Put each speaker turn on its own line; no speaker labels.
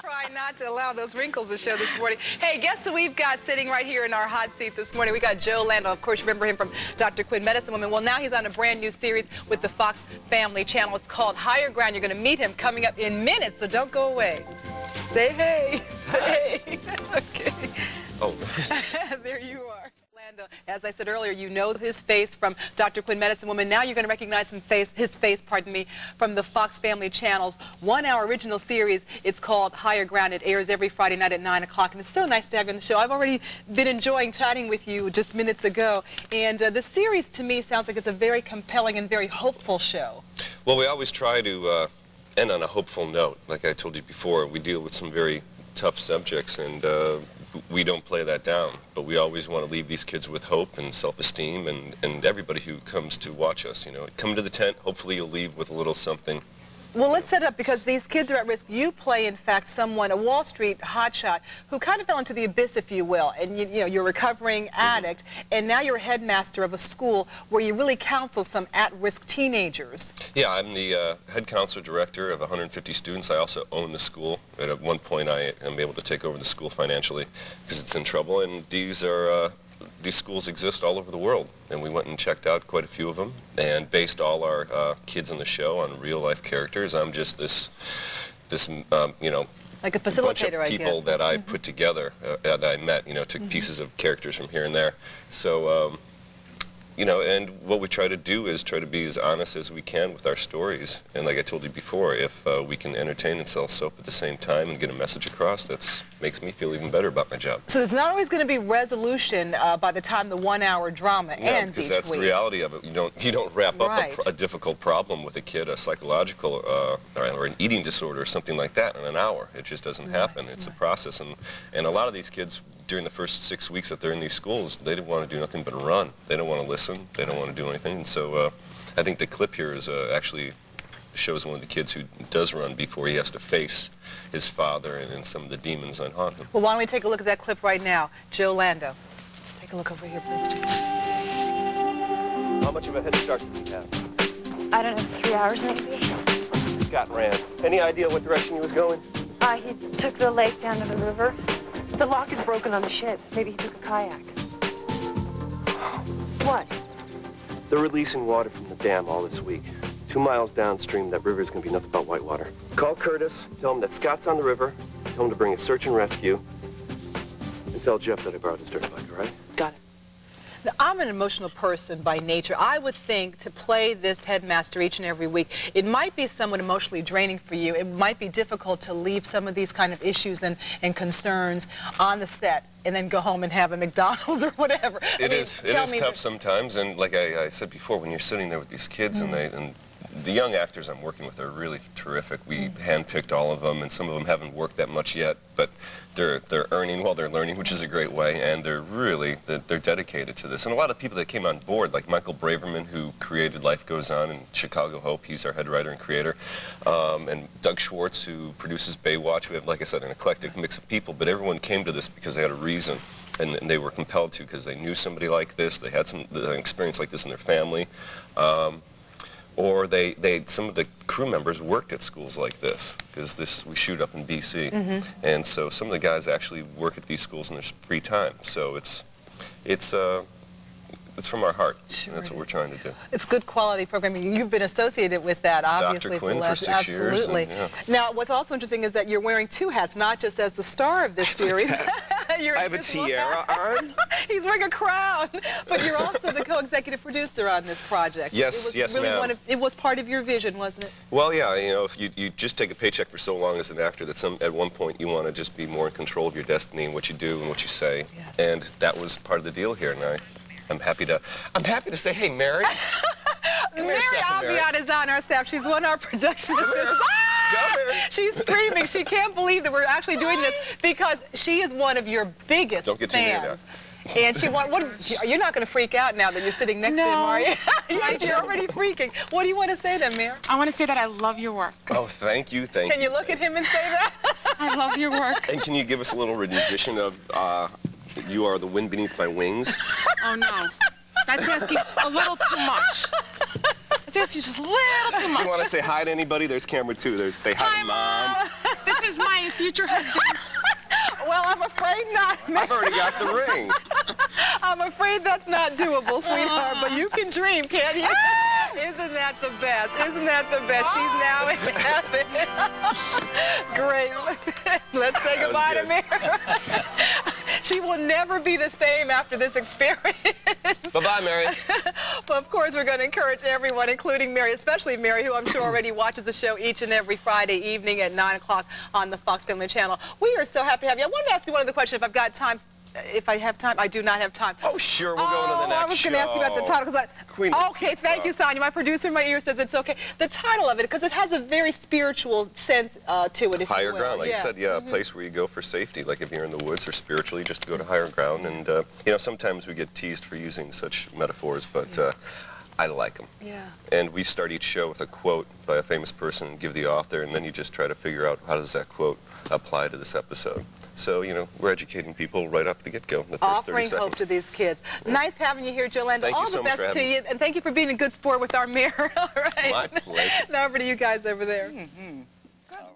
Try not to allow those wrinkles to show this morning. Hey, guess who we've got sitting right here in our hot seat this morning? We got Joe Lando. Of course, you remember him from Dr. Quinn, Medicine Woman. Well, now he's on a brand new series with the Fox Family Channel. It's called Higher Ground. You're going to meet him coming up in minutes, so don't go away. Say hey. Hey. Okay.
Oh.
There you are. Lando, as I said earlier, you know his face from Dr. Quinn, Medicine Woman. Now you're going to recognize his face, from the Fox Family Channel's one-hour original series. It's called Higher Ground. It airs every Friday night at 9 o'clock, and it's so nice to have you on the show. I've already been enjoying chatting with you just minutes ago, and the series, to me, sounds like it's a very compelling and very hopeful show.
Well, we always try to end on a hopeful note. Like I told you before, we deal with some very tough subjects, and we don't play that down, but we always want to leave these kids with hope and self-esteem, and everybody who comes to watch us, you know. Come to the tent, hopefully you'll leave with a little something.
Well, let's set up, because these kids are at risk. You play, in fact, someone, a Wall Street hotshot, who kind of fell into the abyss, if you will, and you know, you're a recovering addict, and now you're a headmaster of a school where you really counsel some at-risk teenagers.
Yeah, I'm the head counselor director of 150 students. I also own the school, and at one point I am able to take over the school financially because it's in trouble, and these schools exist all over the world, and we went and checked out quite a few of them and based all our kids on the show on real-life characters. I'm just this you know,
like a facilitator,
bunch of people that I put together, that I met, you know, took pieces of characters from here and there. So, you know, and what we try to do is try to be as honest as we can with our stories. And like I told you before, if we can entertain and sell soap at the same time and get a message across, that makes me feel even better about my job.
So there's not always going to be resolution by the time the one-hour drama ends
because
each
that's
week.
the reality of it. You don't wrap up a difficult problem with a kid, a psychological or an eating disorder or something like that in an hour. It just doesn't happen. It's a process, and a lot of these kids, during the first 6 weeks that they're in these schools, they didn't want to do nothing but run. They don't want to listen. They don't want to do anything. And so I think the clip here is actually shows one of the kids who does run before he has to face his father and some of the demons that haunt him.
Well, why don't we take a look at that clip right now? Joe Lando. Take a look over here, please, Joe.
How much of a head start did he have?
I don't know, 3 hours maybe.
Scott ran. Any idea what direction he was going?
He took the lake down to the river. The lock is broken on the shed. Maybe he took a kayak. What?
They're releasing water from the dam all this week. 2 miles downstream, that river is going to be nothing but white water. Call Curtis, tell him that Scott's on the river, tell him to bring a search and rescue, and tell Jeff that I borrowed his dirt bike, all right?
Got it. Now, I'm an emotional person by nature. I would think to play this headmaster each and every week, it might be somewhat emotionally draining for you. It might be difficult to leave some of these kind of issues and concerns on the set and then go home and have a McDonald's or whatever.
It is tough sometimes, and like I said before, when you're sitting there with these kids and the young actors I'm working with are really terrific. We handpicked all of them, and some of them haven't worked that much yet, but they're earning while they're learning, which is a great way, and they're dedicated to this. And a lot of people that came on board, like Michael Braverman, who created Life Goes On and Chicago Hope, he's our head writer and creator, and Doug Schwartz, who produces Baywatch. We have, like I said, an eclectic mix of people, but everyone came to this because they had a reason, and they were compelled to because they knew somebody like this, they had an experience like this in their family. Or some of the crew members worked at schools like this, because we shoot up in BC, and so some of the guys actually work at these schools in their free time. So it's from our heart.
Sure,
and that's what we're trying to do.
It's good quality programming. You've been associated with that, obviously.
Dr. Quinn for 6 years.
Absolutely. Now, what's also interesting is that you're wearing 2 hats, not just as the star of this series.
I have a tiara on.
He's wearing a crown, but you're also the co-executive producer on this project.
Yes, yes, ma'am.
It was part of your vision, wasn't it?
Well, yeah, you know, if you just take a paycheck for so long as an actor that at one point you want to just be more in control of your destiny and what you do and what you say.
Yes.
And that was part of the deal here, and I'm happy to say, hey, Mary.
Mary Aviat is on our staff. She's one of our production assistants. She's screaming. She can't believe that we're actually doing this because she is one of your biggest
Don't get too near now.
And you're not going to freak out now that you're sitting next to him, are you? You're already freaking. What do you want to say to him, Mary?
I want to say that I love your work.
Oh, thank you, thank you.
Can you look at him and say that?
I love your work.
And can you give us a little rendition of You Are the Wind Beneath My Wings?
Oh, no. That's asking a little too much. That's asking just a little too much.
You want to say hi to anybody? There's camera 2. Say hi to Mom.
This is my future husband.
Well, I'm afraid not.
I've already got the ring.
I'm afraid that's not doable, sweetheart, but you can dream, can't you? Isn't that the best? Isn't that the best? She's now in heaven. Great. Let's say goodbye to Mary. She will never be the same after this experience.
Bye-bye, Mary.
But of course, we're going to encourage everyone, including Mary, especially Mary, who I'm sure already watches the show each and every Friday evening at 9 o'clock on the Fox Family Channel. We are so happy to have you. I wanted to ask you one other question if I've got time. If I have time, I do not have time.
Oh, sure, we'll go on to the next
I was going to ask you about the title.
Queen.
Okay, thank you, Sonia. My producer in my ear says it's okay. The title of it, because it has a very spiritual sense to it, if
Higher
you will.
ground, like you said, yeah, a place where you go for safety, like if you're in the woods or spiritually, just to go to higher ground. And, you know, sometimes we get teased for using such metaphors, but I like them.
Yeah.
And we start each show with a quote by a famous person and give the author, and then you just try to figure out how does that quote apply to this episode. So, you know, we're educating people right off the get-go, the first 30
Offering
seconds.
hope to these kids. Nice having you here, Jolanda.
Thank you
All
so
the
much
best
for
to
having
you, and thank you for being a good sport with our mayor. All right.
My pleasure.
Now over to you guys over there.